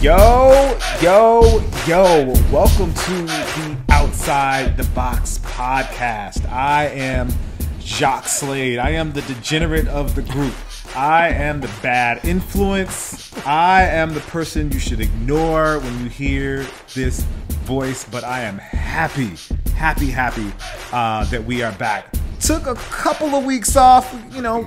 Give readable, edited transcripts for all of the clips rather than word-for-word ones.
Yo, welcome to the Outside the Box podcast. I am Jacques Slade. I am the degenerate of the group. I am the bad influence. I am the person you should ignore when you hear this voice, but I am happy that we are back. Took a couple of weeks off,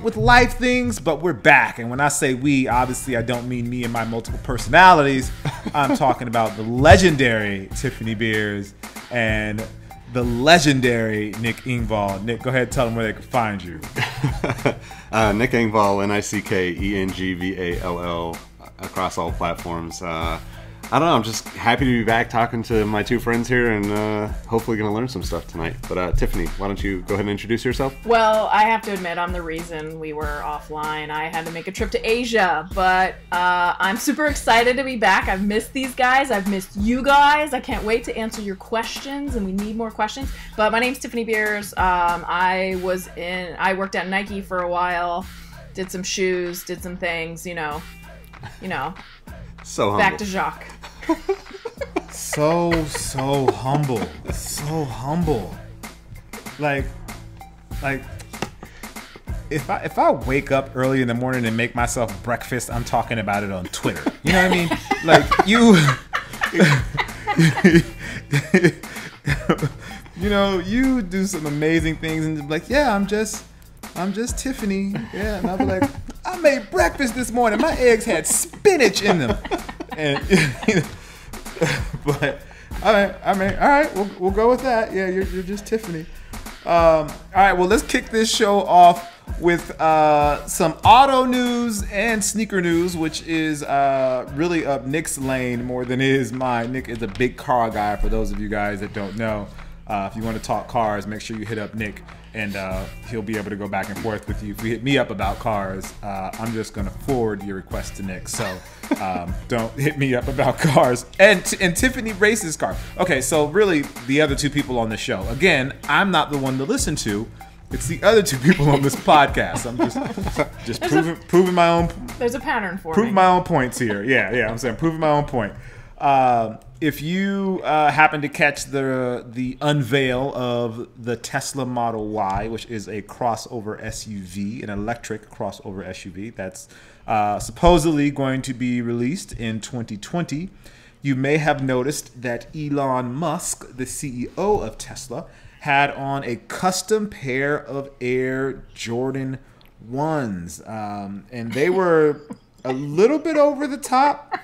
with life things, but we're back. And when I say we, obviously I don't mean me and my multiple personalities. I'm talking about the legendary Tiffany Beers and the legendary Nick Engvall. Nick, go ahead and tell them where they can find you. Nick Engvall, NickEngvall, across all platforms. I don't know, I'm just happy to be back talking to my two friends here and hopefully going to learn some stuff tonight. But Tiffany, why don't you go ahead and introduce yourself? Well, I have to admit, I'm the reason we were offline. I had to make a trip to Asia, but I'm super excited to be back. I've missed these guys. I've missed you guys. I can't wait to answer your questions, and we need more questions. But my name's Tiffany Beers. I worked at Nike for a while, did some shoes, did some things, So back to Jacques. So humble. So humble. Like if I wake up early in the morning and make myself breakfast, I'm talking about it on Twitter. You know what I mean? Like you do some amazing things and just be like, yeah, I'm just Tiffany. Yeah, and I'll be like, I made breakfast this morning. My eggs had spinach in them. And but all right, we'll go with that. Yeah, you're just Tiffany. All right, well, let's kick this show off with some auto news and sneaker news, which is really up Nick's lane more than it is mine. Nick is a big car guy. For those of you guys that don't know, if you want to talk cars, make sure you hit up Nick, and he'll be able to go back and forth with you. If you hit me up about cars, I'm just going to forward your request to Nick. So don't hit me up about cars. And Tiffany races cars. Okay, so really the other two people on the show. Again, I'm not the one to listen to. It's the other two people on this podcast. I'm just proving my own. There's a pattern for proving my own points here. Yeah. I'm saying proving my own point. If you happen to catch the unveil of the Tesla Model Y, which is a crossover SUV, an electric crossover SUV that's supposedly going to be released in 2020, you may have noticed that Elon Musk, the CEO of Tesla, had on a custom pair of Air Jordan 1s. And they were a little bit over the top.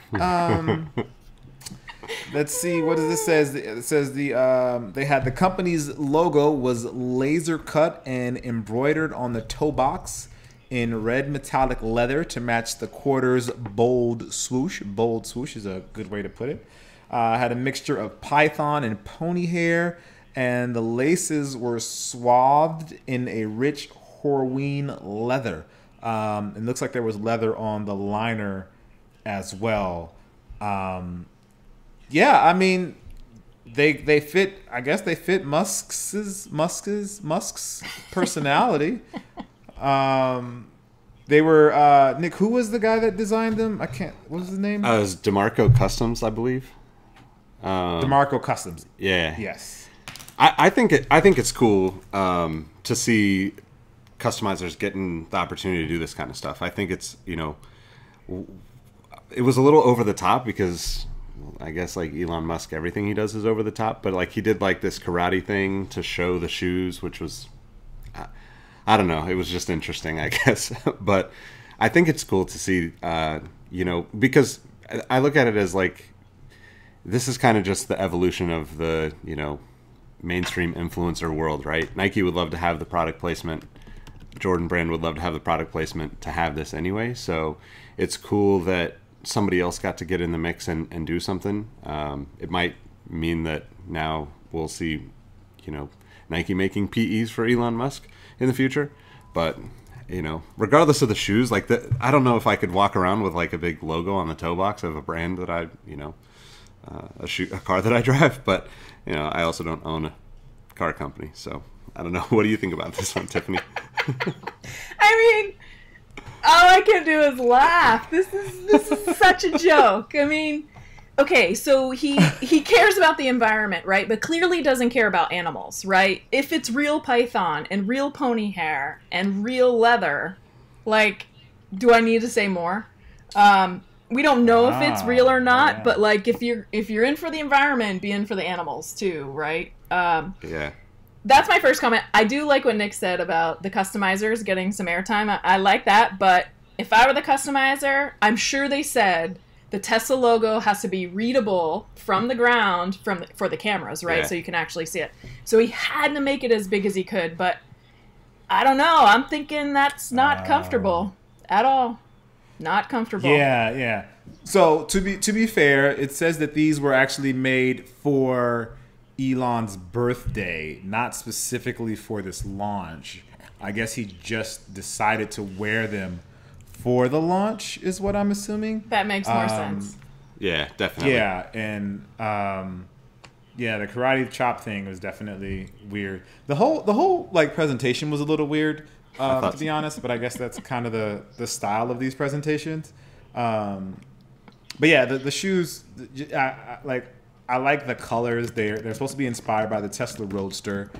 Let's see, what does this say? It says they had the company's logo was laser cut and embroidered on the toe box in red metallic leather to match the quarter's bold swoosh. Bold swoosh is a good way to put it. Had a mixture of python and pony hair, and the laces were swathed in a rich Horween leather. It looks like there was leather on the liner as well. Yeah, I mean, they fit. I guess they fit Musk's personality. They were Nick. Who was the guy that designed them? I can't. What was his name? It was DeMarco Customs, I believe. DeMarco Customs. Yeah. Yes. I think it's cool to see customizers getting the opportunity to do this kind of stuff. I think it's it was a little over the top because. I guess like Elon Musk, everything he does is over the top, but like he did like this karate thing to show the shoes, which was, I don't know, it was just interesting, I guess. But I think it's cool to see, because I look at it as like, this is kind of just the evolution of the, mainstream influencer world, right? Nike would love to have the product placement. Jordan brand would love to have the product placement to have this anyway. So it's cool that somebody else got to get in the mix and do something. It might mean that now we'll see, Nike making PEs for Elon Musk in the future. But, regardless of the shoes, like I don't know if I could walk around with like a big logo on the toe box of a brand that I, a car that I drive. But, I also don't own a car company. So I don't know. What do you think about this one, Tiffany? I mean, all I can do is laugh. This is such a joke. I mean, okay, so he cares about the environment, right? But clearly doesn't care about animals, right? If it's real python and real pony hair and real leather, like, do I need to say more? We don't know if it's real or not, but like if you're in for the environment, be in for the animals too, right? Yeah. That's my first comment. I do like what Nick said about the customizers getting some airtime. I like that, but if I were the customizer, I'm sure they said the Tesla logo has to be readable from the ground for the cameras, right? Yeah. So you can actually see it. So he had to make it as big as he could, but I don't know. I'm thinking that's not comfortable at all. Not comfortable. Yeah. So to be fair, it says that these were actually made for Elon's birthday, not specifically for this launch. I guess he just decided to wear them for the launch, is what I'm assuming. That makes more sense. Yeah, definitely. Yeah, and the karate chop thing was definitely weird. The whole like presentation was a little weird, to be honest. But I guess that's kind of the style of these presentations. But yeah, the shoes, I like the colors. They're supposed to be inspired by the Tesla Roadster,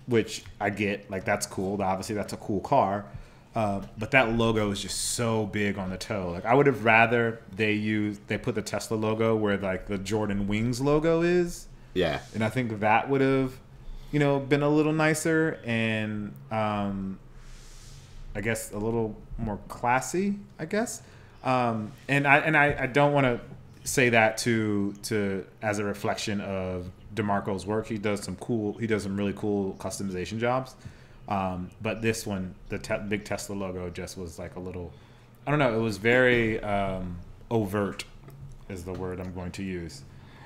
which I get. Like, that's cool. Obviously, that's a cool car. But that logo is just so big on the toe. Like, I would have rather they put the Tesla logo where like the Jordan Wings logo is. Yeah. And I think that would have, been a little nicer and I guess a little more classy, I guess. And I don't want to say that to as a reflection of DeMarco's work. He does some really cool customization jobs. But this one, the big Tesla logo just was like a little, I don't know. It was very overt, is the word I'm going to use.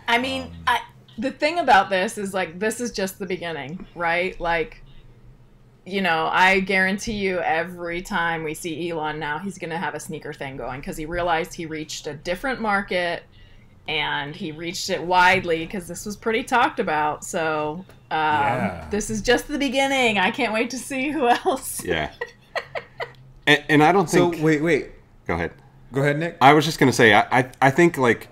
I mean, the thing about this is like, this is just the beginning, right? Like, I guarantee you every time we see Elon now, he's going to have a sneaker thing going because he realized he reached a different market and he reached it widely because this was pretty talked about. So this is just the beginning. I can't wait to see who else. Yeah. And I don't think... So, wait. Go ahead. Go ahead, Nick. I was just going to say, I think, like,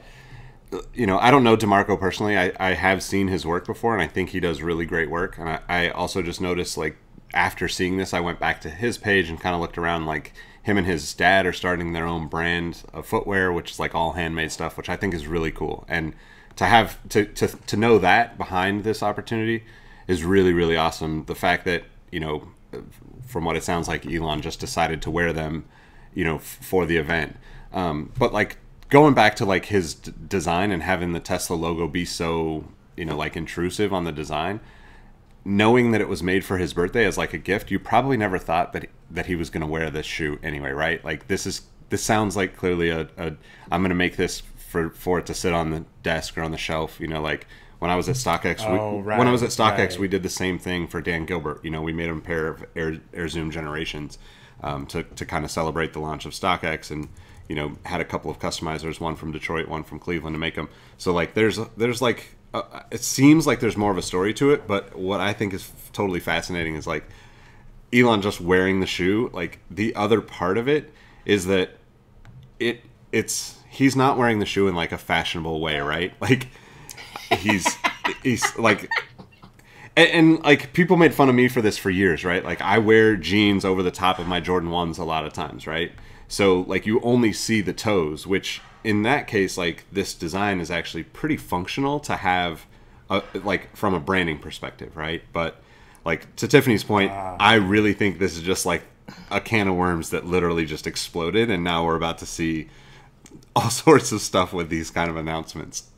I don't know DeMarco personally. I have seen his work before, and I think he does really great work. And I also just noticed, like, after seeing this, I went back to his page and kind of looked around, like, him and his dad are starting their own brand of footwear, which is, like, all handmade stuff, which I think is really cool. And to have, to know that behind this opportunity is really, really awesome. The fact that, from what it sounds like, Elon just decided to wear them, for the event. But, like, going back to like his design and having the Tesla logo be so, like intrusive on the design, knowing that it was made for his birthday as like a gift, you probably never thought that he was going to wear this shoe anyway, right? Like this sounds like clearly a I'm going to make this for it to sit on the desk or on the shelf, like when I was at StockX, we did the same thing for Dan Gilbert. We made him a pair of Air Zoom Generations to kind of celebrate the launch of StockX, and had a couple of customizers, one from Detroit, one from Cleveland, to make them. So like there's like it seems like there's more of a story to it, but what I think is totally fascinating is like Elon just wearing the shoe. Like the other part of it is that he's not wearing the shoe in like a fashionable way, right? Like he's like, and like people made fun of me for this for years, right? Like I wear jeans over the top of my Jordan 1s a lot of times, right? So like you only see the toes, which in that case, like this design is actually pretty functional to have, like from a branding perspective, right? But like to Tiffany's point, I really think this is just like a can of worms that literally just exploded, and now we're about to see all sorts of stuff with these kind of announcements.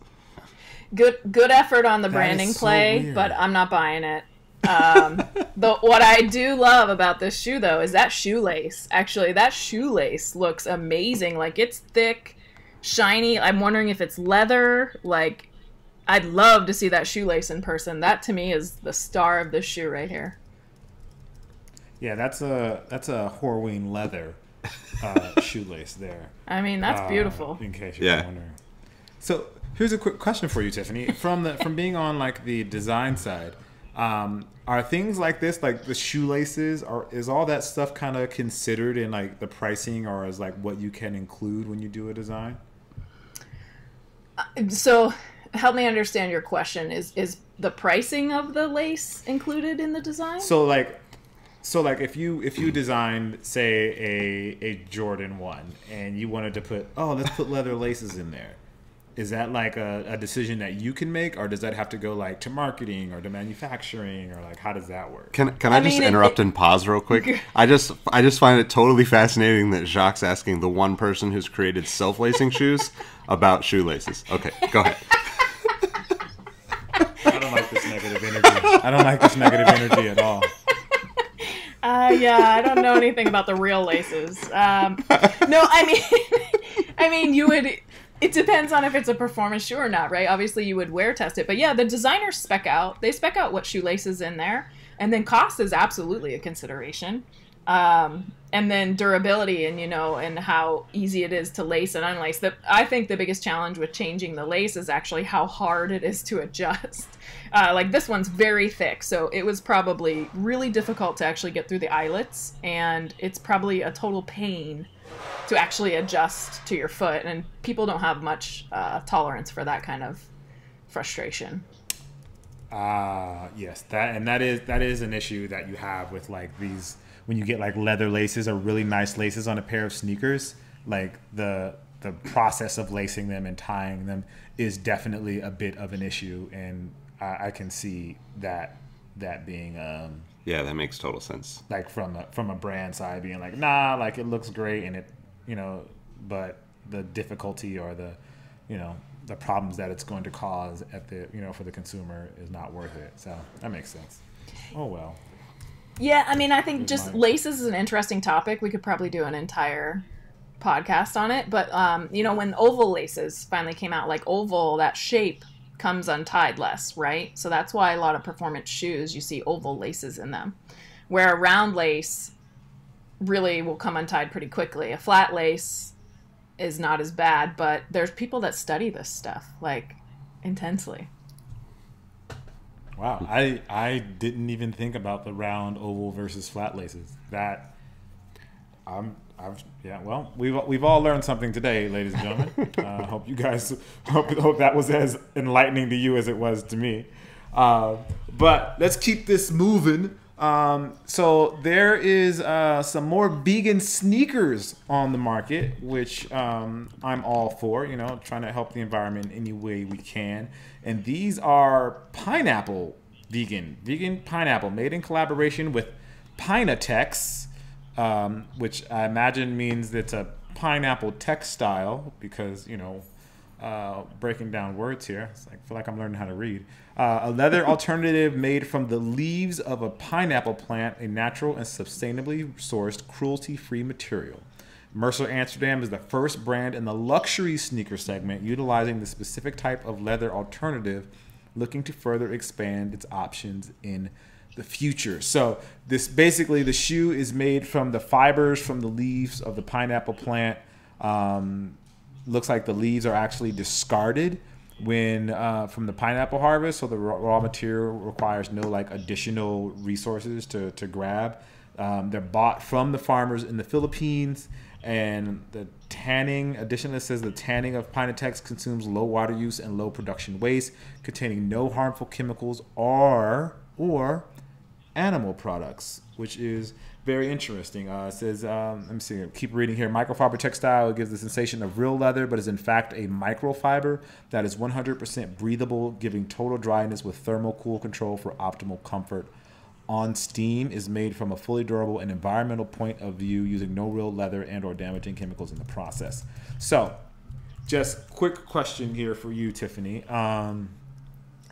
Good effort on the branding play, but I'm not buying it. What I do love about this shoe though is that shoelace. Actually, that shoelace looks amazing. Like it's thick, shiny. I'm wondering if it's leather. Like I'd love to see that shoelace in person. That to me is the star of this shoe right here. Yeah, that's a Horween leather shoelace there. I mean, that's beautiful. In case you're wondering. So here's a quick question for you, Tiffany. From being on like the design side, are things like this, like the shoelaces, is all that stuff kind of considered in like the pricing, or is like what you can include when you do a design? So help me understand your question. Is the pricing of the lace included in the design? So like if you designed, say, a Jordan 1 and you wanted to let's put leather laces in there. Is that like a decision that you can make, or does that have to go like to marketing or to manufacturing, or like how does that work? Can I just interrupt and pause real quick? I just find it totally fascinating that Jacques asking the one person who's created self-lacing shoes about shoelaces. Okay, go ahead. I don't like this negative energy. I don't like this negative energy at all. Yeah, I don't know anything about the real laces. No, I mean, you would. It depends on if it's a performance shoe or not, right? Obviously, you would wear test it, but yeah, the designers spec out. They spec out what shoelace is in there, and then cost is absolutely a consideration. And then durability, and how easy it is to lace and unlace. I think the biggest challenge with changing the lace is actually how hard it is to adjust. Like this one's very thick, so it was probably really difficult to actually get through the eyelets, and it's probably a total pain to actually adjust to your foot, and people don't have much tolerance for that kind of frustration. Yes, that is an issue that you have with like these, when you get like leather laces or really nice laces on a pair of sneakers. Like the process of lacing them and tying them is definitely a bit of an issue, and I can see that being yeah, that makes total sense. Like from a brand side being like, nah, like it looks great and it, but the difficulty or the problems that it's going to cause at the, for the consumer is not worth it. So that makes sense. Oh, well. Yeah. I mean, I think just laces is an interesting topic. We could probably do an entire podcast on it, but when oval laces finally came out, like oval, that shape comes untied less, right? So that's why a lot of performance shoes, you see oval laces in them, where a round lace really will come untied pretty quickly. A flat lace is not as bad, but there's people that study this stuff like intensely. Wow, I didn't even think about the round, oval versus flat laces. That we've all learned something today, ladies and gentlemen. Hope you guys hope that was as enlightening to you as it was to me. But let's keep this moving. So there is some more vegan sneakers on the market, which I'm all for. Trying to help the environment any way we can. And these are pineapple vegan pineapple, made in collaboration with Pinatex. Which I imagine means it's a pineapple textile because, breaking down words here, I feel like I'm learning how to read. A leather alternative made from the leaves of a pineapple plant, a natural and sustainably sourced, cruelty-free material. Mercer Amsterdam is the first brand in the luxury sneaker segment utilizing the specific type of leather alternative, looking to further expand its options in the future. So this basically, the shoe is made from the fibers from the leaves of the pineapple plant. Looks like the leaves are actually discarded when from the pineapple harvest, so the raw material requires no like additional resources to grab. They're bought from the farmers in the Philippines, and the tanning, additionally it says the tanning of Pinatex consumes low water use and low production waste, containing no harmful chemicals or animal products, which is very interesting. It says, let me see, keep reading here. Microfiber textile gives the sensation of real leather, but is in fact a microfiber that is 100% breathable, giving total dryness with thermal cool control for optimal comfort. On Steam is made from a fully durable and environmental point of view, using no real leather and or damaging chemicals in the process. So, just quick question here for you, Tiffany.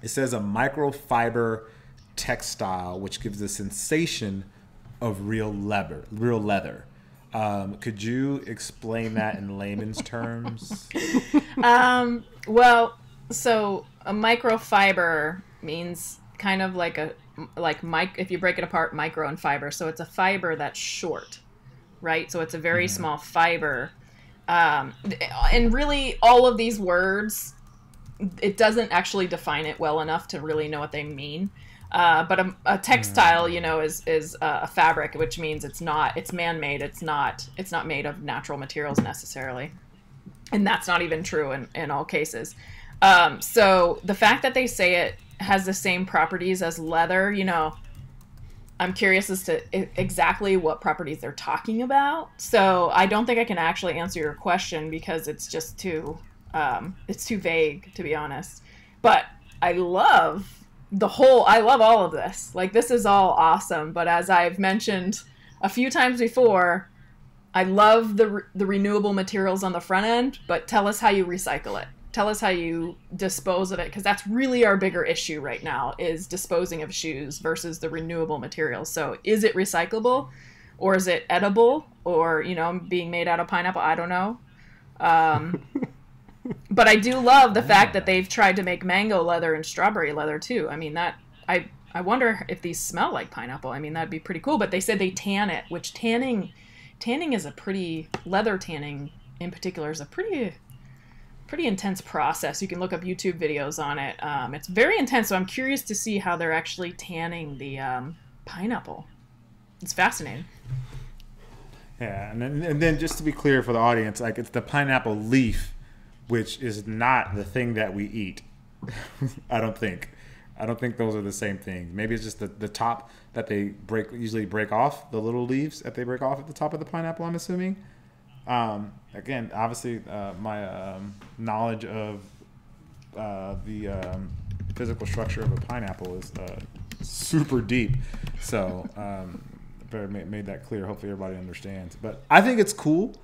It says a microfiber textile, which gives the sensation of real leather. Could you explain that in layman's terms? Well, so a microfiber means kind of like if you break it apart, micro and fiber. So it's a fiber that's short, right? So it's a very small fiber. And really all of these words, it doesn't actually define it well enough to really know what they mean. But a textile, is a fabric, which means it's man-made. It's not made of natural materials necessarily. And that's not even true in all cases. So the fact that they say it has the same properties as leather, I'm curious as to exactly what properties they're talking about. So I don't think I can actually answer your question because it's just it's too vague, to be honest. But I love all of this. Like, this is all awesome. But as I've mentioned a few times before, I love the renewable materials on the front end, but tell us how you recycle it. Tell us how you dispose of it, because that's really our bigger issue right now, is disposing of shoes versus the renewable materials. So is it recyclable, or is it edible, or, being made out of pineapple? I don't know. But I do love the fact that they've tried to make mango leather and strawberry leather too. I mean, I wonder if these smell like pineapple. I mean, that'd be pretty cool. But they said they tan it, which tanning is leather tanning in particular is a pretty intense process. You can look up YouTube videos on it. It's very intense, so I'm curious to see how they're actually tanning the pineapple. It's fascinating. Yeah, and then just to be clear for the audience, like, it's the pineapple leaf, which is not the thing that we eat. I don't think those are the same thing. Maybe it's just the top that they usually break off, the little leaves that they break off at the top of the pineapple, I'm assuming. Again, obviously, my knowledge of the physical structure of a pineapple is super deep. So, made that clear. Hopefully, everybody understands. But I think it's cool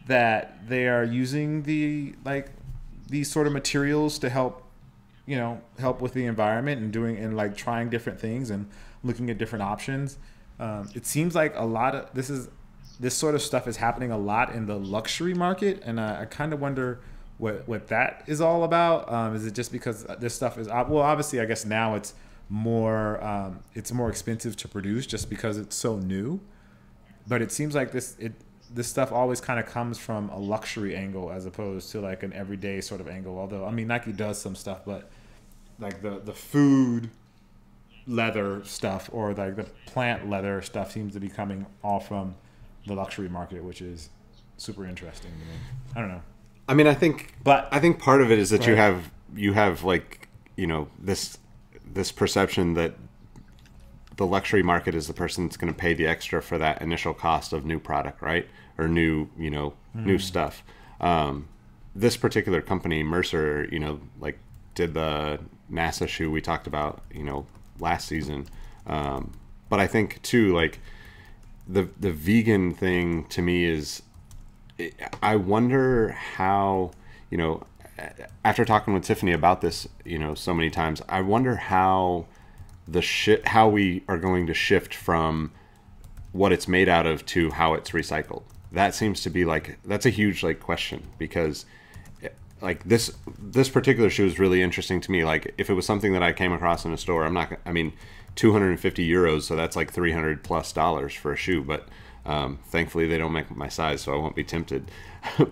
that they are using these sort of materials to help with the environment and trying different things and looking at different options. It seems like a lot of this sort of stuff is happening a lot in the luxury market, and I kind of wonder what that is all about. Is it just because this stuff is obviously, I guess now it's more expensive to produce just because it's so new, but it seems like this stuff always kind of comes from a luxury angle as opposed to like an everyday sort of angle. Although, I mean, Nike does some stuff, but like the food leather stuff or like the plant leather stuff seems to be coming all from the luxury market, which is super interesting to me. I don't know. I mean, I think part of it is that you have like, this perception that the luxury market is the person that's going to pay the extra for that initial cost of new product, right? Or new stuff. This particular company, Mercer, did the NASA shoe we talked about, last season. But I think too, like the vegan thing to me is, I wonder how, after talking with Tiffany about this, so many times, I wonder how how we are going to shift from what it's made out of to how it's recycled. That seems to be that's a huge question, because this particular shoe is really interesting to me. Like, if it was something that I came across in a store, I mean, 250 euros, so that's like $300+ for a shoe, but thankfully they don't make my size, so I won't be tempted.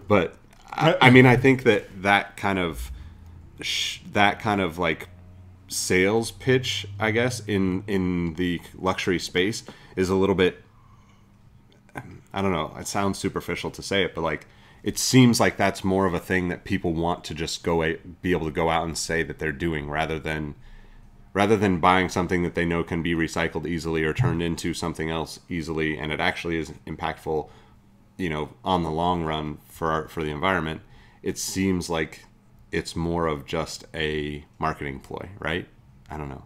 But I mean, I think that kind of like sales pitch, I guess, in the luxury space is a little bit, I don't know, it sounds superficial to say it, but it seems like that's more of a thing that people want to just be able to go out and say that they're doing, rather than buying something that they know can be recycled easily or turned into something else easily, and it actually is impactful, on the long run for the environment. It seems like it's more of just a marketing ploy, right? I don't know.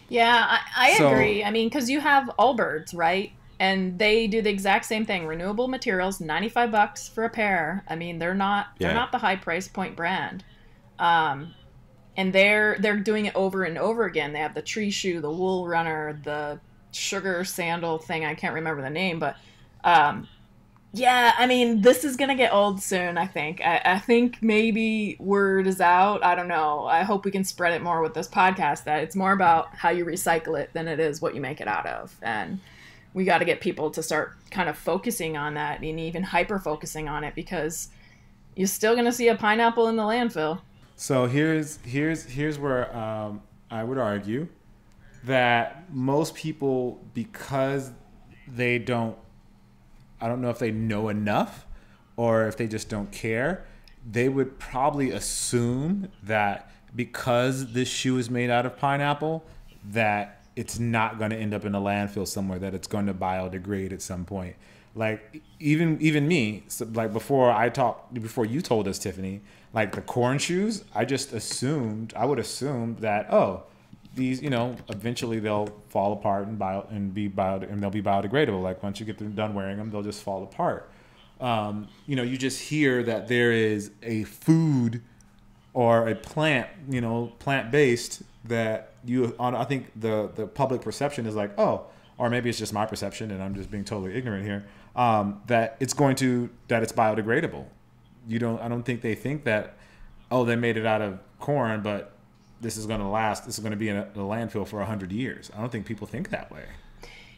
Yeah, I agree. I mean, because you have Allbirds, right? And they do the exact same thing. Renewable materials, $95 for a pair. I mean, they're not the high price point brand. And they're doing it over and over again. They have the tree shoe, the wool runner, the sugar sandal thing. I can't remember the name, but yeah, I mean, this is gonna get old soon, I think. I think maybe word is out. I don't know. I hope we can spread it more with this podcast, that it's more about how you recycle it than it is what you make it out of. And we got to get people to start kind of focusing on that, and even hyper focusing on it, because you're still gonna see a pineapple in the landfill. So here's where I would argue that most people, because they don't, I don't know if they know enough or if they just don't care, they would probably assume that because this shoe is made out of pineapple, that it's not going to end up in a landfill somewhere, that it's going to biodegrade at some point. Like even me, so like before you told us, Tiffany, like the corn shoes, I would assume that, oh, these, eventually they'll fall apart and they'll be biodegradable. Like once you get them done wearing them, they'll just fall apart. You just hear that there is a food or a plant, plant-based that I think the public perception is like, oh, or maybe it's just my perception and I'm just being totally ignorant here, that it's biodegradable. I don't think they think that, oh, they made it out of corn, but this is going to last. This is going to be in a landfill for 100 years. I don't think people think that way.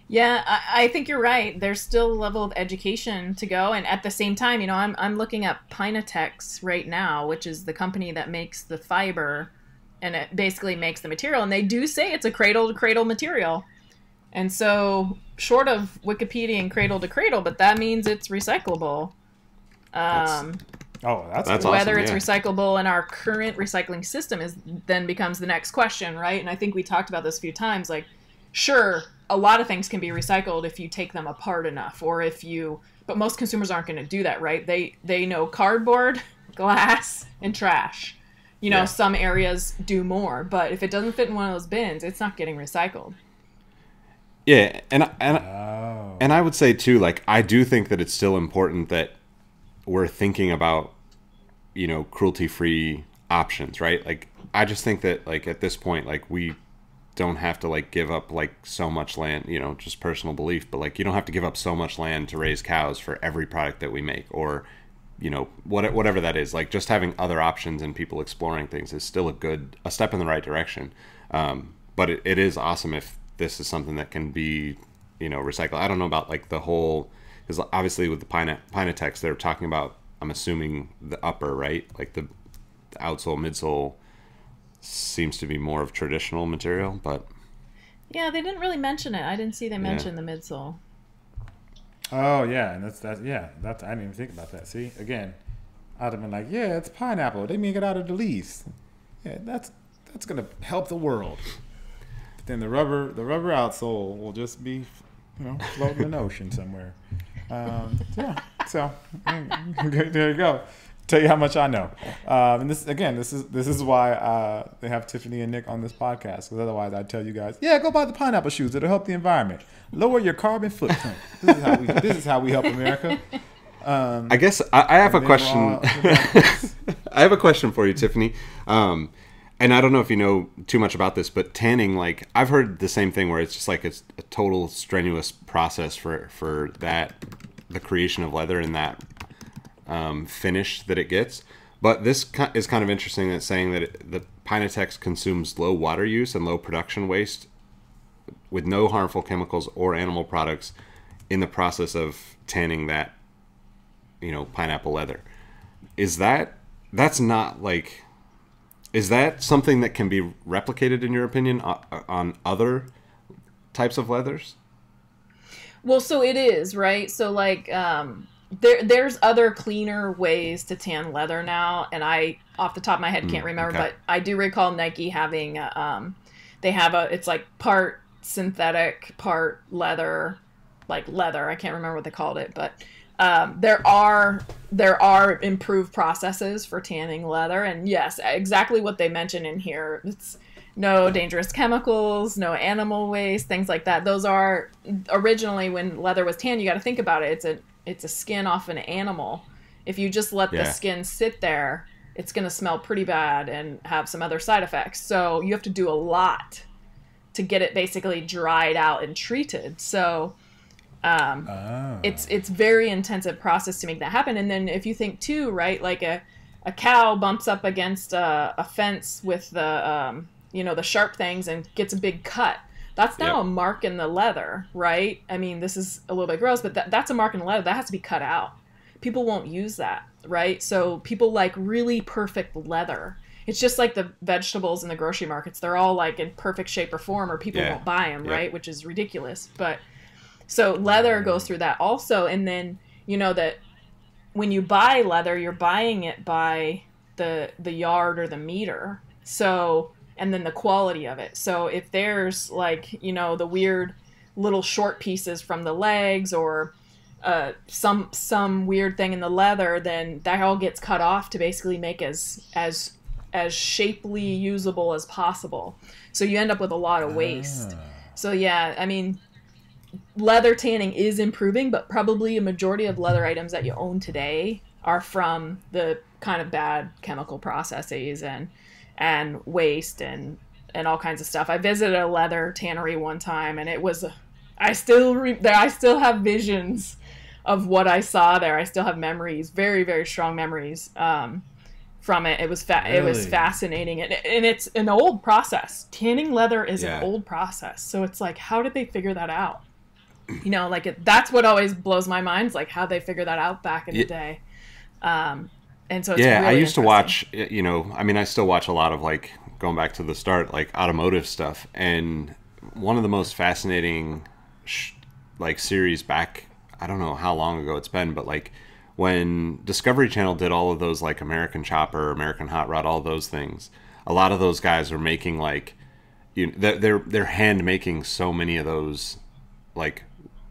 Yeah, I think you're right. There's still a level of education to go. And at the same time, I'm looking at Pinatex right now, which is the company that makes the fiber, and it basically makes the material. And they do say it's a cradle-to-cradle material. And so, short of Wikipedia and cradle-to-cradle, but that means it's recyclable. That's awesome. Whether it's recyclable in our current recycling system then becomes the next question, right? And I think we talked about this a few times. Like, sure, a lot of things can be recycled if you take them apart enough, but most consumers aren't going to do that, right? They know cardboard, glass, and trash. Some areas do more, but if it doesn't fit in one of those bins, it's not getting recycled. Yeah, and I would say too, like, I do think that it's still important that we're thinking about, cruelty-free options, right? Like, I just think that, like, at this point, like, we don't have to, like, give up, like, so much land, just personal belief, but, like, you don't have to give up so much land to raise cows for every product that we make, or, whatever that is. Like, just having other options and people exploring things is still a step in the right direction. But it is awesome if this is something that can be, recycled. I don't know about, like, the whole... Because obviously with the Pinatex, they're talking about, I'm assuming, the upper, right? Like the outsole, midsole seems to be more of traditional material, but... Yeah, they didn't really mention it. I didn't see them mention the midsole. Oh, yeah, and that's I didn't even think about that. See, again, I'd have been like, yeah, it's pineapple. They make it out of the leaves. Yeah, that's going to help the world. But then the rubber outsole will just be, floating in the ocean somewhere. So there you go. Tell you how much I know. And this is why they have Tiffany and Nick on this podcast, because otherwise I'd tell you guys, go buy the pineapple shoes. It'll help the environment, lower your carbon footprint. This is how we help America. I guess I have a question. I have a question for you, Tiffany. And I don't know if you know too much about this, but tanning, like, I've heard the same thing where it's just like it's a total strenuous process for the creation of leather and that finish that it gets. But this is kind of interesting that saying that the Pinatex consumes low water use and low production waste with no harmful chemicals or animal products in the process of tanning that, pineapple leather. Is that's not like... Is that something that can be replicated, in your opinion, on other types of leathers? Well, so it is, right? So, like, there's other cleaner ways to tan leather now, and I, off the top of my head, can't remember, but I do recall Nike having, it's like part synthetic, part leather, I can't remember what they called it, but... there are improved processes for tanning leather, and yes, exactly what they mention in here. It's no dangerous chemicals, no animal waste, things like that. Those are originally, when leather was tanned, you got to think about it. It's a skin off an animal. If you just let the skin sit there, it's going to smell pretty bad and have some other side effects. So you have to do a lot to get it basically dried out and treated. So it's very intensive process to make that happen. And then if you think too, right, like a cow bumps up against a fence with the the sharp things and gets a big cut. That's now a mark in the leather, right? I mean, this is a little bit gross, but that's a mark in the leather that has to be cut out. People won't use that, right? So people like really perfect leather. It's just like the vegetables in the grocery markets. They're all like in perfect shape or form, or people won't buy them, right? Which is ridiculous. But so leather goes through that also. And then, that when you buy leather, you're buying it by the yard or the meter. So, and then the quality of it. So if there's like, you know, the weird little short pieces from the legs or some weird thing in the leather, then that all gets cut off to basically make as shapely usable as possible. So you end up with a lot of waste. So yeah, I mean, leather tanning is improving, but probably a majority of leather items that you own today are from the kind of bad chemical processes and waste and all kinds of stuff. I visited a leather tannery one time, and it was, I still have visions of what I saw there. I still have memories, very, very strong memories from it. It was it was fascinating, and it's an old process. Tanning leather is an old process, so it's like, how did they figure that out? You know, like that's what always blows my mind, is like how they figured that out back in the day. And so it's really I used to watch, you know, I mean, I still watch a lot of, like, going back to the start, like automotive stuff, and one of the most fascinating like series back, I don't know how long ago it's been, but like when Discovery Channel did all of those, like American Chopper, American Hot Rod, all those things, a lot of those guys are making, like, you know, they're hand making so many of those, like,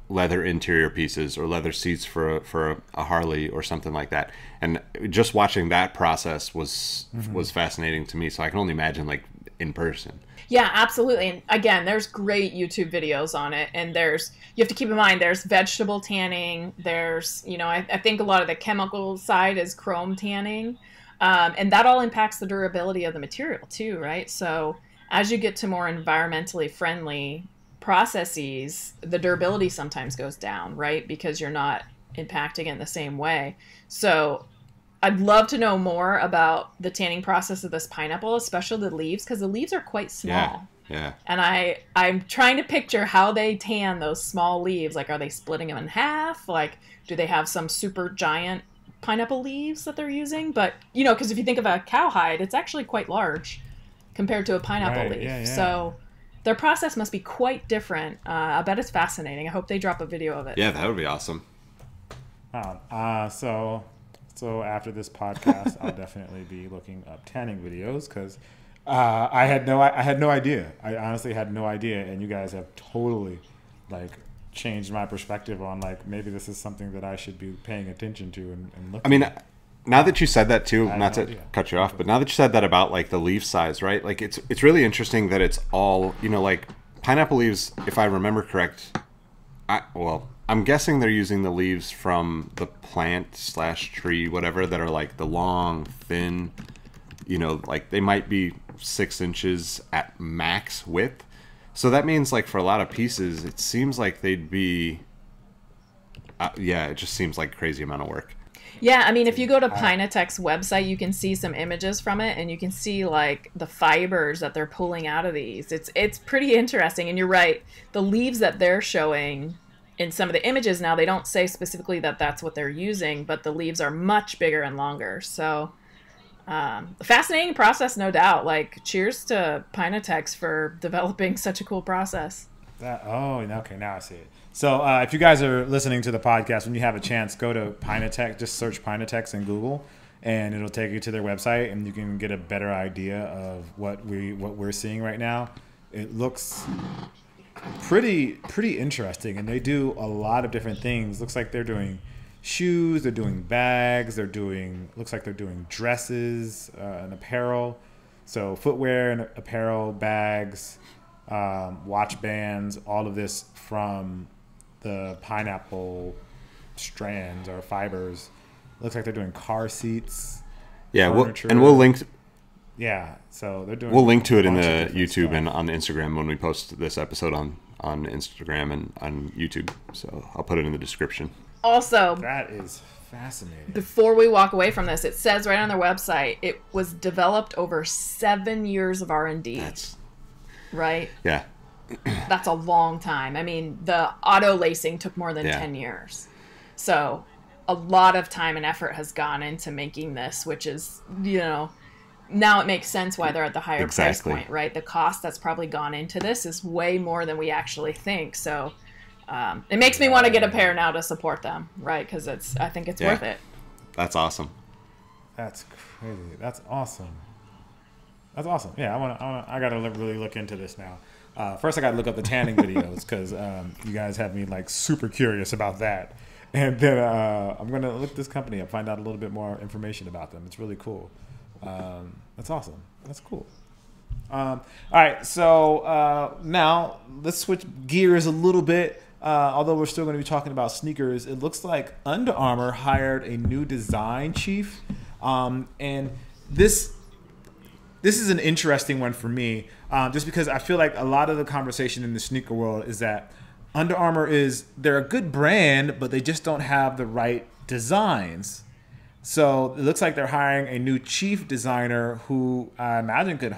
leather interior pieces or leather seats for a Harley or something like that. And just watching that process was fascinating to me. So I can only imagine, like, in person. Yeah, absolutely. And again, there's great YouTube videos on it. And you have to keep in mind, there's vegetable tanning. There's, you know, I think a lot of the chemical side is chrome tanning. And that all impacts the durability of the material too, right? So as you get to more environmentally friendly processes, the durability sometimes goes down, right? Because you're not impacting it in the same way. So I'd love to know more about the tanning process of this pineapple, especially the leaves, because the leaves are quite small. Yeah. And I'm trying to picture how they tan those small leaves. Like, are they splitting them in half? Like, do they have some super giant pineapple leaves that they're using? But, you know, because if you think of a cowhide, it's actually quite large compared to a pineapple leaf. Yeah. So their process must be quite different. I bet it's fascinating. I hope they drop a video of it. Yeah, that would be awesome. So after this podcast, I'll definitely be looking up tanning videos, because I had no idea. I honestly had no idea, and you guys have totally, like, changed my perspective on, like, maybe this is something that I should be paying attention to and looking. I mean, now that you said that too, not to cut you off, but now that you said that about, like, the leaf size, right? Like, it's really interesting that it's all, you know, like, pineapple leaves, if I remember correct, I'm guessing they're using the leaves from the plant/tree, whatever, that are, like, the long, thin, you know, like, they might be 6 inches at max width. So that means, like, for a lot of pieces, it seems like they'd be, it just seems like a crazy amount of work. Yeah, I mean, if you go to Pinatech's website, you can see some images from it, and you can see, like, the fibers that they're pulling out of these. It's pretty interesting, and you're right. The leaves that they're showing in some of the images now, they don't say specifically that that's what they're using, but the leaves are much bigger and longer. So, fascinating process, no doubt. Like, cheers to Pinatech's for developing such a cool process. Okay, now I see it. So if you guys are listening to the podcast, when you have a chance, go to Pinatech, just search Pinatech's in Google, and it'll take you to their website, and you can get a better idea of what we're seeing right now. It looks pretty interesting, and they do a lot of different things. Looks like they're doing shoes, they're doing bags, looks like they're doing dresses and apparel. So footwear and apparel, bags, watch bands, all of this from the pineapple strands or fibers. Looks like they're doing car seats. Yeah, we'll link. So they're doing. We'll link to it in the YouTube stuff. And on Instagram when we post this episode on Instagram and on YouTube. So I'll put it in the description. Also, that is fascinating. Before we walk away from this, it says right on their website it was developed over 7 years of R&D. Right? Yeah. That's a long time. I mean, the auto lacing took more than 10 years. So a lot of time and effort has gone into making this, which is, you know, now it makes sense why they're at the higher price point, right? The cost that's probably gone into this is way more than we actually think. So it makes me want to get a pair now to support them, right? Because I think it's worth it. That's awesome. That's crazy. That's awesome. That's awesome. Yeah, I gotta really look into this now. First, I gotta look up the tanning videos because you guys have me like super curious about that. And then I'm gonna look this company up, find out a little bit more information about them. It's really cool. That's awesome. That's cool. All right, so now let's switch gears a little bit. Although we're still going to be talking about sneakers, it looks like Under Armour hired a new design chief, and this is an interesting one for me, just because I feel like a lot of the conversation in the sneaker world is that Under Armour they're a good brand, but they just don't have the right designs. So it looks like they're hiring a new chief designer who I imagine could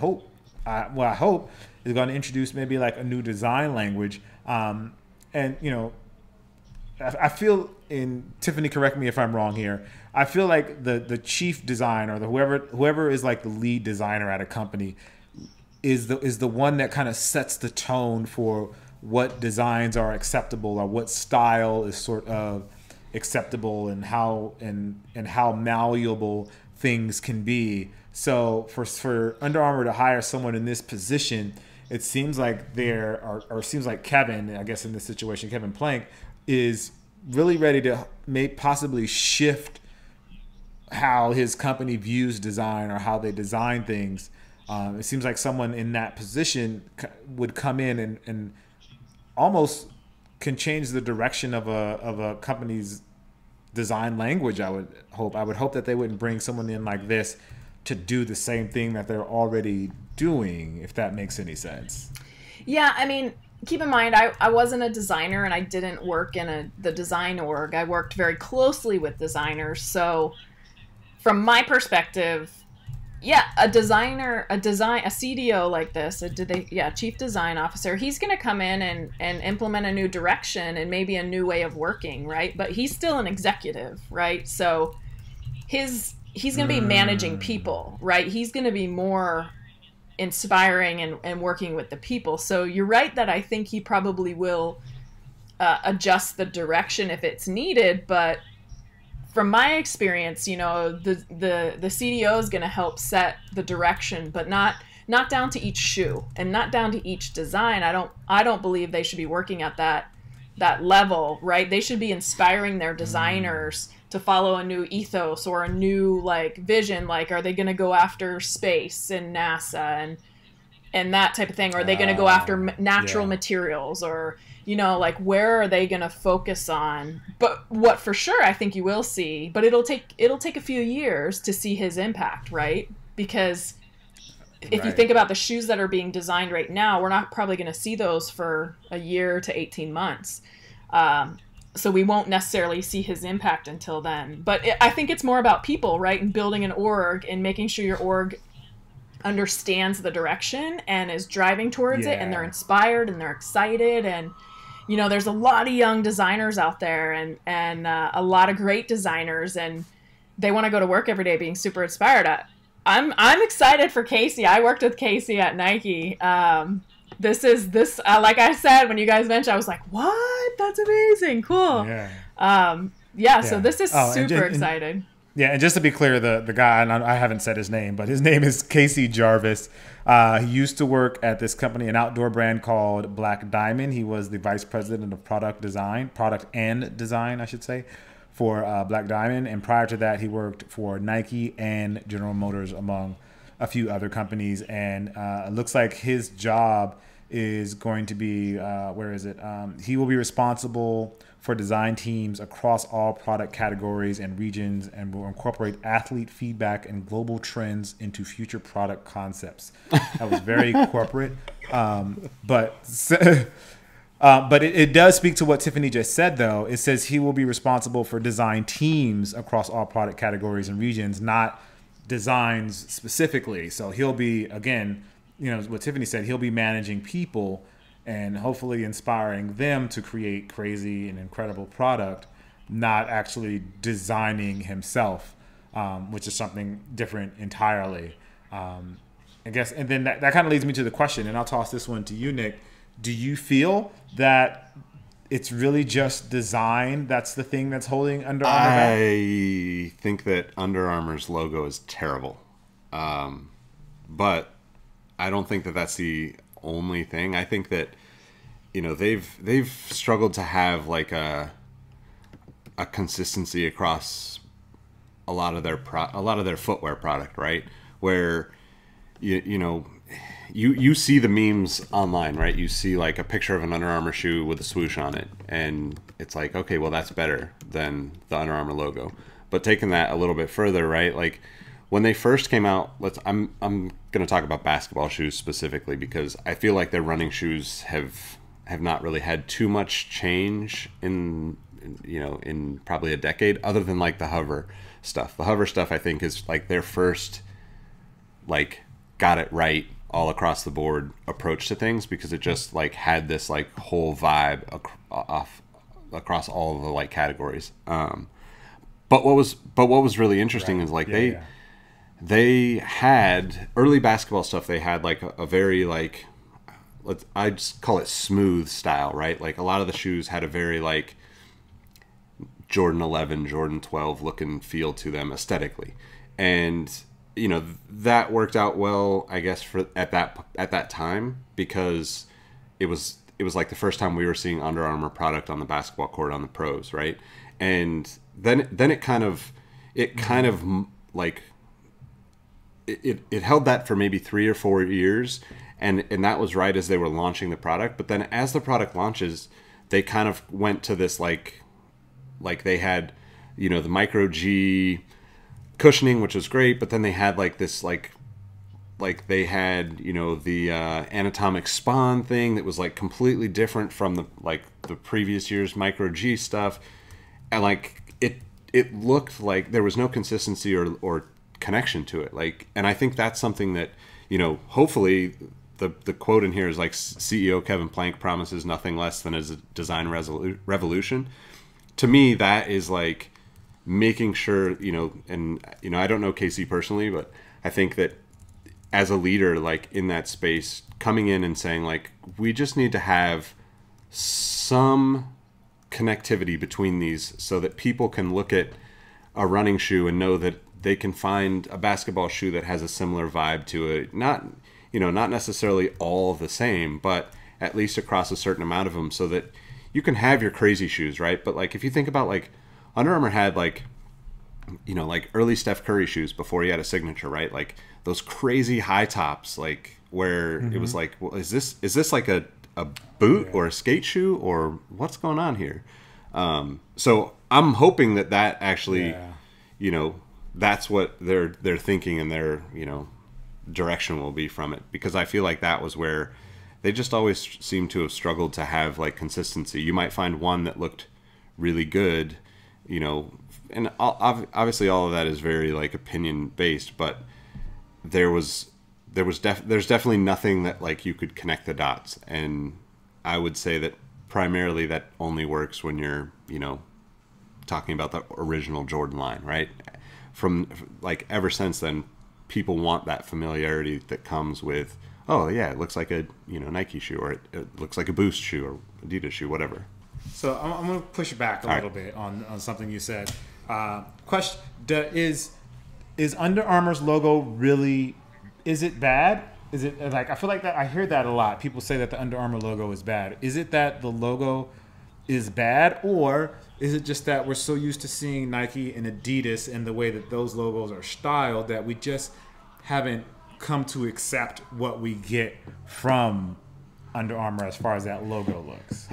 I hope is going to introduce maybe like a new design language. And, you know, I feel, Tiffany, correct me if I'm wrong here, I feel like the chief designer, or whoever is like the lead designer at a company is the one that kind of sets the tone for what designs are acceptable or what style is sort of acceptable and how malleable things can be. So for Under Armour to hire someone in this position, it seems like seems like Kevin, I guess in this situation, Kevin Plank, is really ready to possibly shift how his company views design or how they design things. It seems like someone in that position would come in and almost can change the direction of a company's design language. I would hope that they wouldn't bring someone in like this to do the same thing that they're already doing, if that makes any sense. Yeah, I mean, keep in mind, I wasn't a designer and I didn't work in the design org. I worked very closely with designers. So from my perspective, yeah, a CDO like this, chief design officer, he's going to come in and implement a new direction and maybe a new way of working, right? But he's still an executive, right? So he's going to be managing people, right? He's going to be more inspiring and working with the people. So you're right that I think he probably will adjust the direction if it's needed. But from my experience, you know, the CDO is going to help set the direction, but not down to each shoe and not down to each design. I don't believe they should be working at that level, right? They should be inspiring their designers to follow a new ethos or a new like vision. Like, are they going to go after space and NASA and that type of thing? Or are they going to go after natural materials, or, you know, like, where are they going to focus on? But what for sure I think you will see, but it'll take a few years to see his impact, right? Because if you think about the shoes that are being designed right now, we're not probably going to see those for a year to 18 months. So we won't necessarily see his impact until then. But I think it's more about people, right? And building an org and making sure your org understands the direction and is driving towards it, and they're inspired and they're excited. And, you know, there's a lot of young designers out there and a lot of great designers, and they want to go to work every day being super inspired. I'm excited for Casey. I worked with Casey at Nike. This like I said, when you guys mentioned, I was like, what? That's amazing. Cool. So this is super exciting. Yeah, and just to be clear, the guy, and I haven't said his name, but his name is Casey Jarvis. He used to work at this company, an outdoor brand called Black Diamond. He was the vice president of product and design, I should say, for Black Diamond. And prior to that, he worked for Nike and General Motors, among a few other companies. And it looks like his job is going to be, he will be responsible for design teams across all product categories and regions, and will incorporate athlete feedback and global trends into future product concepts. That was very corporate, but it does speak to what Tiffany just said, though. It says he will be responsible for design teams across all product categories and regions, not designs specifically. So he'll be, again, you know, what Tiffany said, he'll be managing people and hopefully inspiring them to create crazy and incredible product, not actually designing himself, which is something different entirely. I guess, and then that kind of leads me to the question, and I'll toss this one to you, Nick. Do you feel that it's really just design that's the thing that's holding Under Armour back? I think that Under Armour's logo is terrible. But I don't think that that's the only thing. I think that, you know, they've struggled to have like a consistency across a lot of their footwear product, right? Where you know, you see the memes online, right? You see like a picture of an Under Armour shoe with a swoosh on it, and it's like, okay, well, that's better than the Under Armour logo. But taking that a little bit further, right? Like when they first came out, I'm going to talk about basketball shoes specifically because I feel like their running shoes have not really had too much change in probably a decade, other than like the hover stuff. The hover stuff I think is like their first like got it right all across the board approach to things, because it just like had this like whole vibe across all of the like categories. But what was really interesting is like they had early basketball stuff. They had like a very like, I just call it smooth style, right? Like a lot of the shoes had a very like Jordan 11, Jordan 12 look and feel to them aesthetically. And you know, that worked out well, I guess, for at that time, because it was like the first time we were seeing Under Armour product on the basketball court on the pros, right? And then it kind of like it held that for maybe 3 or 4 years, and that was right as they were launching the product. But then as the product launches, they kind of went to this like they had, you know, the micro G cushioning, which was great, but then they had like this like they had, you know, the anatomic spawn thing that was like completely different from the previous year's micro G stuff, and like it looked like there was no consistency or connection to it. Like, and I think that's something that, you know, hopefully the quote in here is like CEO Kevin Plank promises nothing less than as a design revolution. To me, that is like making sure, you know, and, you know, I don't know KC personally, but I think that as a leader, like in that space, coming in and saying like, we just need to have some connectivity between these so that people can look at a running shoe and know that they can find a basketball shoe that has a similar vibe to it. Not, you know, not necessarily all the same, but at least across a certain amount of them, so that you can have your crazy shoes, right? But like, if you think about like, Under Armour had like, you know, like early Steph Curry shoes before he had a signature, right? Like those crazy high tops, like where it was like, well, is this like a boot or a skate shoe, or what's going on here? So I'm hoping that actually, you know, that's what they're thinking, and their, you know, direction will be from it, because I feel like that was where they just always seem to have struggled to have like consistency. You might find one that looked really good, you know, and obviously all of that is very like opinion based, but there's definitely nothing that like you could connect the dots. And I would say that primarily that only works when you're, you know, talking about the original Jordan line, right? From like ever since then, people want that familiarity that comes with, oh yeah, it looks like a, you know, Nike shoe, or it looks like a Boost shoe or Adidas shoe, whatever. So I'm going to push back a little bit on something you said. Question: is Under Armour's logo really? Is it bad? Is it like, I feel like that I hear that a lot. People say that the Under Armour logo is bad. Is it that the logo is bad, or is it just that we're so used to seeing Nike and Adidas and the way that those logos are styled that we just haven't come to accept what we get from Under Armour as far as that logo looks?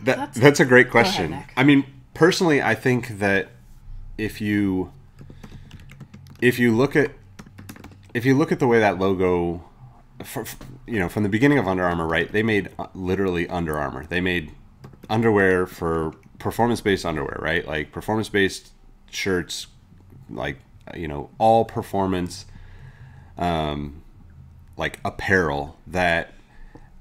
That's a great question. Go ahead, Nick. I mean, personally, I think that if you look at the way that logo, you know, from the beginning of Under Armour, right? They made literally Under Armour. They made underwear for performance-based underwear, right? Like performance-based shirts, like, you know, all performance, like apparel, that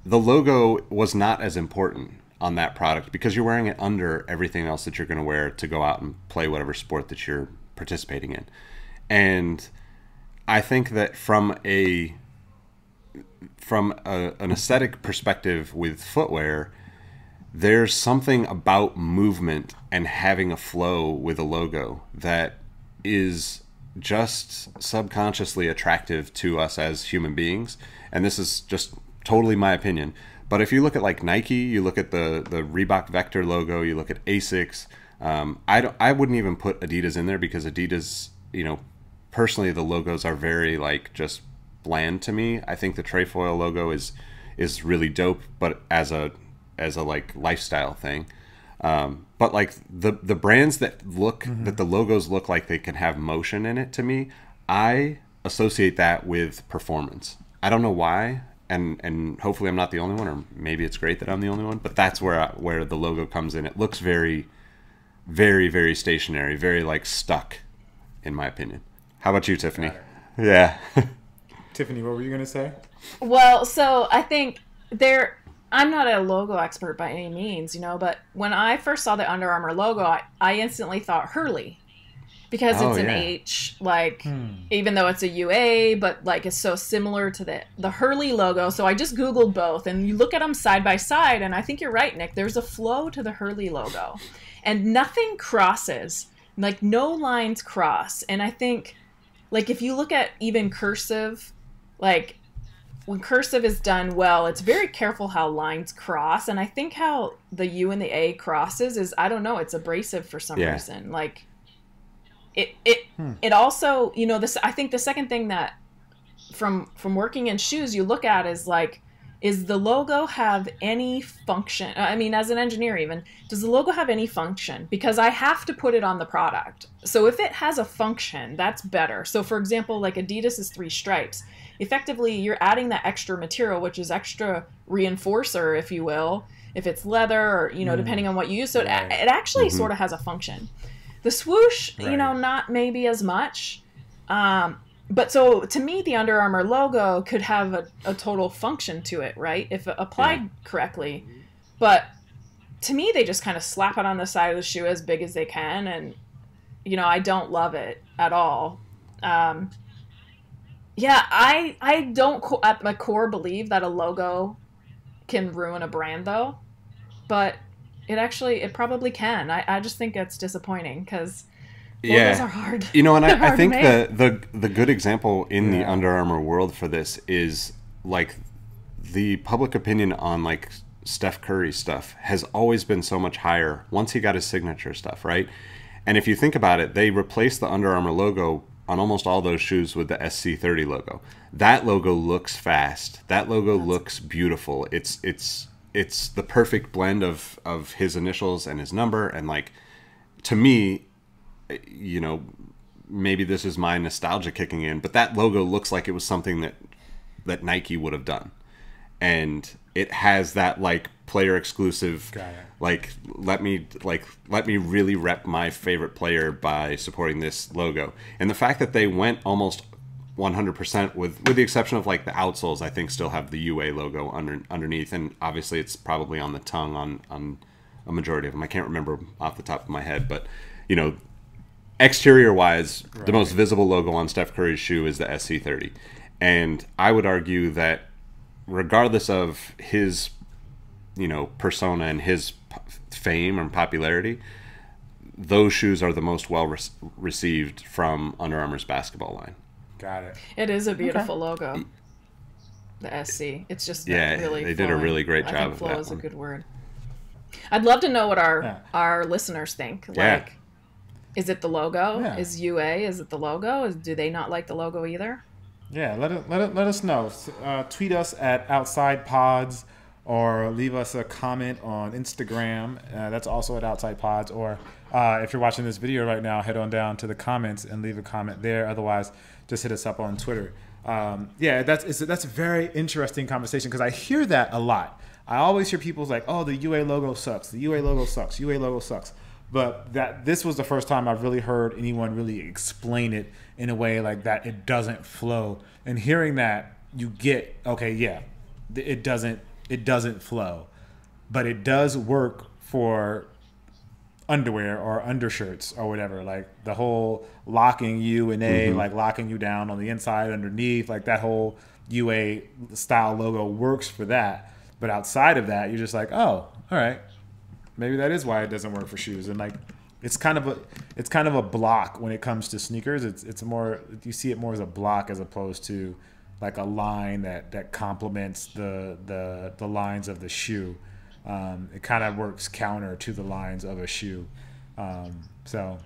the logo was not as important on that product because you're wearing it under everything else that you're going to wear to go out and play whatever sport that you're participating in. And I think that from from an aesthetic perspective with footwear, there's something about movement and having a flow with a logo that is just subconsciously attractive to us as human beings. And this is just totally my opinion. But if you look at like Nike, you look at the Reebok Vector logo, you look at Asics, I wouldn't even put Adidas in there because Adidas, personally the logos are very like just bland to me. I think the Trefoil logo is really dope, but as a like lifestyle thing. But like the brands that that the logos look like they can have motion in it, to me, I associate that with performance. I don't know why, and hopefully I'm not the only one, or maybe it's great that I'm the only one, but that's where the logo comes in. It looks very, very, very stationary, very like stuck, in my opinion. How about you, Tiffany? Yeah. Tiffany, what were you going to say? Well, so I think I'm not a logo expert by any means, but when I first saw the Under Armour logo, I instantly thought Hurley, because it's an H, like, even though it's a UA, but like it's so similar to the Hurley logo. So I just Googled both, and you look at them side by side, and I think you're right, Nick. There's a flow to the Hurley logo, and nothing crosses, like no lines cross. And I think, like, if you look at even cursive, like, when cursive is done well, it's very careful how lines cross. And I think how the U and the A crosses is, I don't know, it's abrasive for some reason. Like, it also, this, I think the second thing that from working in shoes you look at is like, is the logo have any function? I mean, as an engineer even, does the logo have any function? Because I have to put it on the product. So if it has a function, that's better. So for example, like Adidas' 3 stripes, effectively you're adding that extra material, which is extra reinforcer, if you will, if it's leather or, depending on what you use. So it actually sort of has a function. The swoosh, not maybe as much. But so to me, the Under Armour logo could have a total function to it, right? If applied correctly. But to me, they just kind of slap it on the side of the shoe as big as they can. And, I don't love it at all. I don't at my core believe that a logo can ruin a brand, though. But it probably can. I just think it's disappointing because logos are hard. And I think the good example in the Under Armour world for this is like the public opinion on like Steph Curry stuff has always been so much higher once he got his signature stuff, right? And if you think about it, they replaced the Under Armour logo on almost all those shoes with the SC30 logo. That logo looks fast. That logo looks beautiful. It's the perfect blend of his initials and his number. And like, to me, maybe this is my nostalgia kicking in, but that logo looks like it was something that Nike would have done. And it has that like player exclusive, like let me really rep my favorite player by supporting this logo. And the fact that they went almost 100% with the exception of like the outsoles, I think still have the UA logo underneath, and obviously it's probably on the tongue on a majority of them. I can't remember off the top of my head, but exterior wise, the most visible logo on Steph Curry's shoe is the SC30. And I would argue that regardless of his, persona and his fame and popularity, those shoes are the most well received from Under Armour's basketball line. Got it. It is a beautiful logo. The SC. It's just really they did a really great job of flow that is one. a good word. I'd love to know what our listeners think. Like, is it the logo? Yeah. Is UA? Is it the logo? Do they not like the logo either? Yeah, let us know. Tweet us at Outside Pods, or leave us a comment on Instagram. That's also at Outside Pods. Or if you're watching this video right now, head on down to the comments and leave a comment there. Otherwise, just hit us up on Twitter. That's a very interesting conversation because I hear that a lot. I always hear people like, "Oh, the UA logo sucks. The UA logo sucks. UA logo sucks." But this was the first time I've really heard anyone really explain it in a way like that it doesn't flow. And hearing that, you get, it doesn't flow, but it does work for underwear or undershirts or whatever. Like the whole locking U and A, like locking you down on the inside, underneath, like that whole UA style logo works for that. But outside of that, you're just like, oh, all right, maybe that is why it doesn't work for shoes. And like, it's kind of a block when it comes to sneakers. It's more, you see it more as a block as opposed to like a line that complements the lines of the shoe. It kind of works counter to the lines of a shoe. So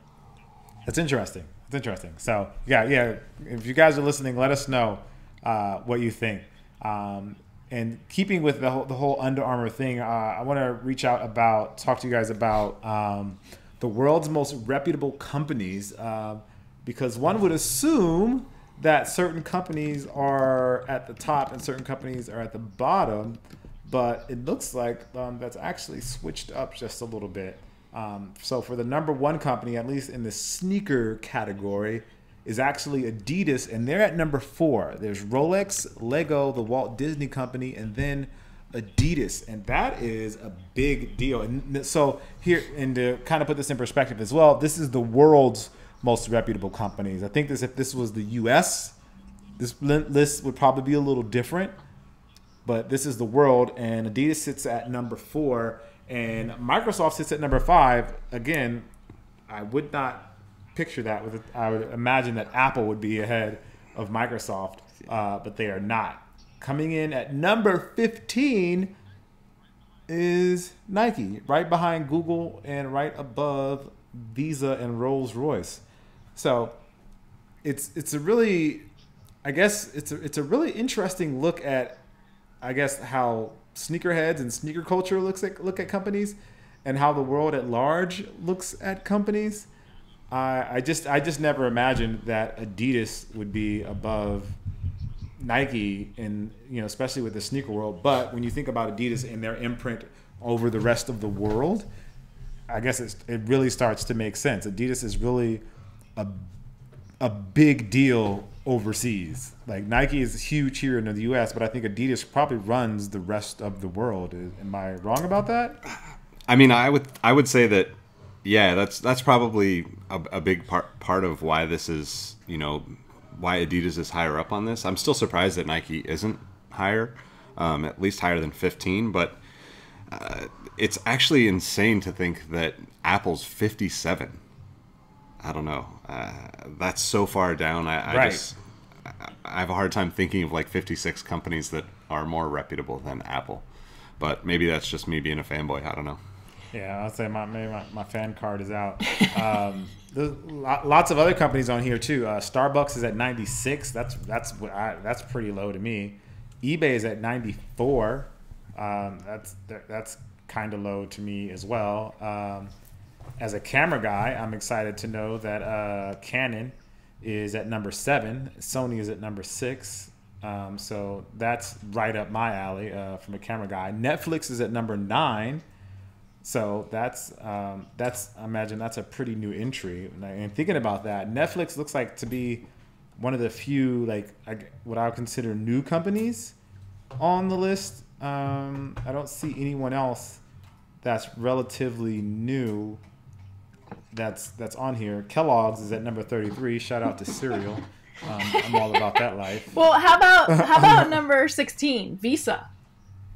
it's interesting. It's interesting. So yeah. If you guys are listening, let us know what you think. And keeping with the whole Under Armour thing, I want to talk to you guys about the world's most reputable companies, because one would assume that certain companies are at the top and certain companies are at the bottom, but it looks like that's actually switched up just a little bit. So for the number one company, at least in the sneaker category, is actually Adidas, and they're at number 4. There's Rolex, Lego, the Walt Disney Company, and then Adidas, and that is a big deal. And so here, and to kind of put this in perspective as well, this is the world's most reputable companies. I think if this was the U.S., this list would probably be a little different, but this is the world, and Adidas sits at number 4, and Microsoft sits at number 5. Again, I would not picture that. I would imagine that Apple would be ahead of Microsoft, but they are not. Coming in at number 15 is Nike, right behind Google and right above Visa and Rolls-Royce. So it's a really, I guess it's a really interesting look at, I guess, how sneakerheads and sneaker culture look at companies, and how the world at large looks at companies. I just never imagined that Adidas would be above Nike, in, you know, especially with the sneaker world. But when you think about Adidas and their imprint over the rest of the world, I guess it really starts to make sense. Adidas is really a big deal overseas. Like Nike is huge here in the U.S., but I think Adidas probably runs the rest of the world. Am I wrong about that? I mean, I would say that, yeah, that's probably a big part of why this is, you know, why Adidas is higher up on this. I'm still surprised that Nike isn't higher, at least higher than 15, but it's actually insane to think that Apple's 57. I don't know. That's so far down. I have a hard time thinking of like 56 companies that are more reputable than Apple. But maybe that's just me being a fanboy. I don't know. Yeah, I'll say my fan card is out. There's lots of other companies on here too. Starbucks is at 96. That's pretty low to me. eBay is at 94. That's kind of low to me as well. As a camera guy, I'm excited to know that Canon is at number 7. Sony is at number 6. So that's right up my alley from a camera guy. Netflix is at number 9. So that's I imagine that's a pretty new entry. And thinking about that, Netflix looks like to be one of the few, like, what I would consider new companies on the list. I don't see anyone else that's relatively new that's on here. Kellogg's is at number 33. Shout out to cereal. I'm all about that life. Well, how about number 16, Visa?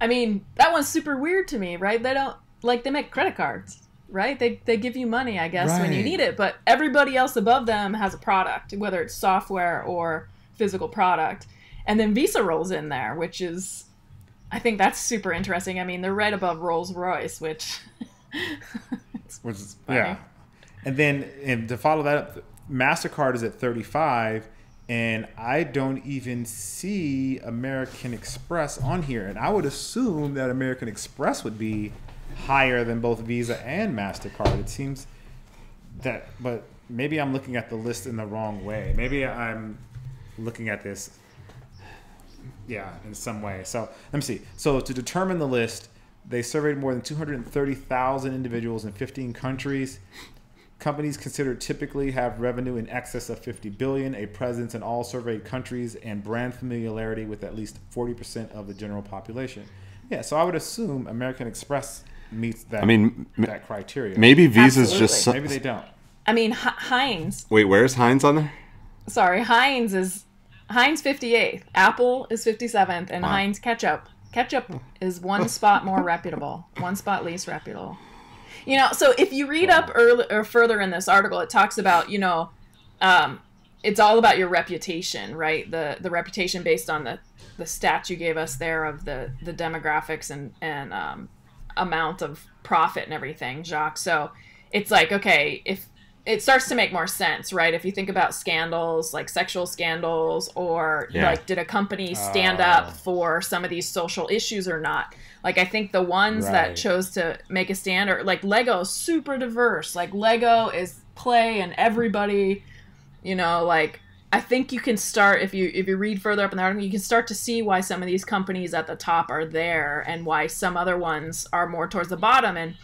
I mean, that one's super weird to me, right? They make credit cards, right? They give you money, I guess, when you need it. But everybody else above them has a product, whether it's software or physical product. And then Visa rolls in there, which is, I think that's super interesting. I mean, they're right above Rolls-Royce, which is funny. Yeah. And then to follow that up, MasterCard is at 35, and I don't even see American Express on here. And I would assume that American Express would be higher than both Visa and MasterCard. It seems that, but maybe I'm looking at the list in the wrong way. Maybe I'm looking at this, in some way. So let me see. So to determine the list, they surveyed more than 230,000 individuals in 15 countries. Companies considered typically have revenue in excess of $50 billion, a presence in all surveyed countries, and brand familiarity with at least 40% of the general population. Yeah, so I would assume American Express meets that. I mean, that criteria. maybe Visa's Absolutely. just. Maybe they don't. I mean, Heinz. Wait, where's Heinz on there? Sorry, Heinz 58th. Apple is 57th, and Wow. Heinz ketchup. Ketchup is one spot more reputable, one spot least reputable. You know, so if you read up or further in this article, it talks about, you know, it's all about your reputation, right? The reputation based on the stats you gave us there of the demographics and amount of profit and everything, Jacques. So it's like, okay, if it starts to make more sense, right? If you think about scandals, like sexual scandals, or like, did a company stand up for some of these social issues or not? Like, I think the ones that chose to make a stand are like Lego, super diverse. Like Lego is play and everybody, you know, like I think you can start if you read further up in the article, you can start to see why some of these companies at the top are there and why some other ones are more towards the bottom. And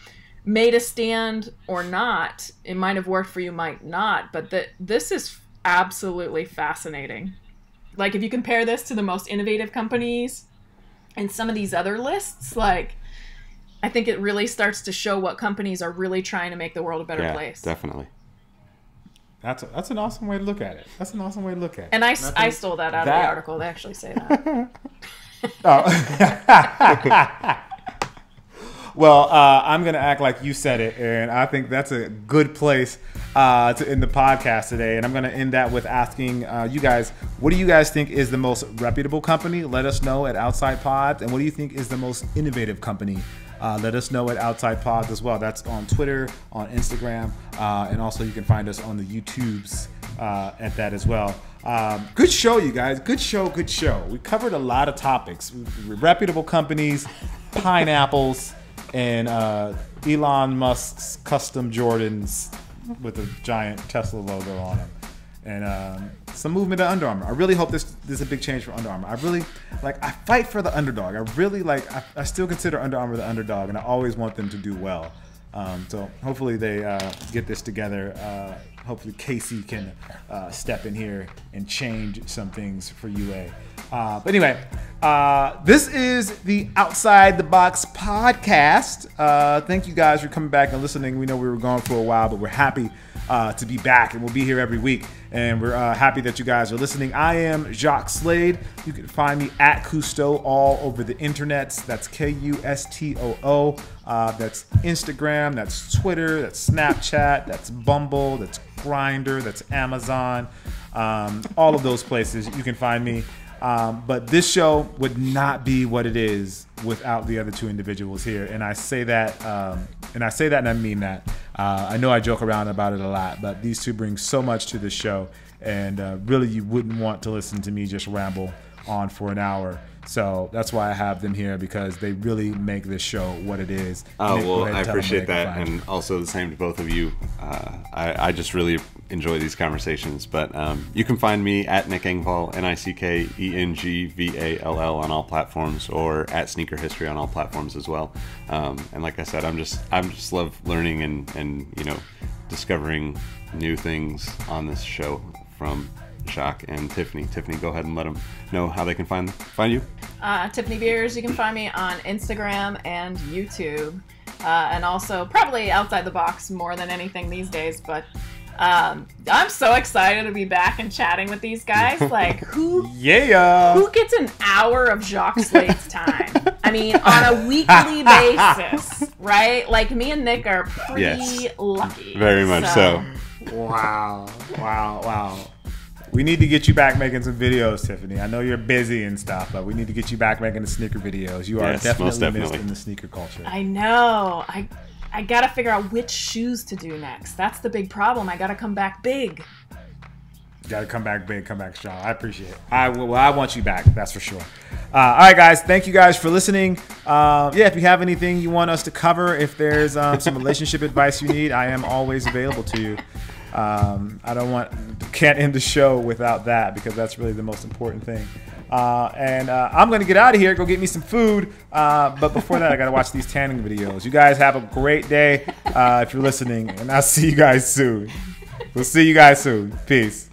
made a stand or not, it might have worked for you, might not, but this is absolutely fascinating. Like if you compare this to the most innovative companies and some of these other lists, like I think it really starts to show what companies are really trying to make the world a better place. Definitely. That's an awesome way to look at it. That's an awesome way to look at it. And I stole that out of the article. They actually say that. Oh. Well, I'm going to act like you said it, and I think that's a good place to end the podcast today. And I'm going to end that with asking you guys, what do you guys think is the most reputable company? Let us know at Outside Pods. And what do you think is the most innovative company? Let us know at Outside Pods as well. That's on Twitter, on Instagram, and also you can find us on the YouTubes at that as well. Good show, you guys. Good show. We covered a lot of topics. Reputable companies, pineapples, and Elon Musk's custom Jordans with a giant Tesla logo on them, and some movement at Under Armour. I really hope this is a big change for Under Armour. I really I fight for the underdog. I still consider Under Armour the underdog, and I always want them to do well. So hopefully they get this together. Hopefully Casey can step in here and change some things for UA. But anyway, this is the Outside the Box podcast. Thank you guys for coming back and listening. We know we were gone for a while, but we're happy to be back, and we'll be here every week. And we're happy that you guys are listening. I am Jacques Slade. You can find me at Cousteau all over the internets. That's Kustoo. That's Instagram. That's Twitter. That's Snapchat. That's Bumble. That's Grindr. That's Amazon. All of those places you can find me. But this show would not be what it is without the other two individuals here, and I say that, and I mean that. I know I joke around about it a lot, but these two bring so much to the show, and really, you wouldn't want to listen to me just ramble on for an hour. So that's why I have them here, because they really make this show what it is. Oh, Nick, well, I appreciate that, and also the same to both of you. I just really enjoy these conversations, but you can find me at Nick Engvall, NickEngvall on all platforms, or at Sneaker History on all platforms as well. And like I said, I'm just love learning and discovering new things on this show from Jacques and Tiffany. Tiffany, go ahead and let them know how they can find you. Tiffany Beers, you can find me on Instagram and YouTube, and also probably Outside the Box more than anything these days. But I'm so excited to be back and chatting with these guys. Like, who gets an hour of Jacques Slade's time? I mean, on a weekly basis, right? Like, me and Nick are pretty lucky. Very much so. Wow. We need to get you back making some videos, Tiffany. I know you're busy and stuff, but we need to get you back making the sneaker videos. You are definitely missed in the sneaker culture. I know. I gotta figure out which shoes to do next. That's the big problem. I gotta come back big. You gotta come back big, come back strong. I appreciate it. I want you back, that's for sure. All right, guys. Thank you guys for listening. If you have anything you want us to cover, if there's some relationship advice you need, I am always available to you. Can't end the show without that, because that's really the most important thing. I'm going to get out of here, go get me some food. But before that, I got to watch these tanning videos. You guys have a great day if you're listening, and I'll see you guys soon. We'll see you guys soon. Peace.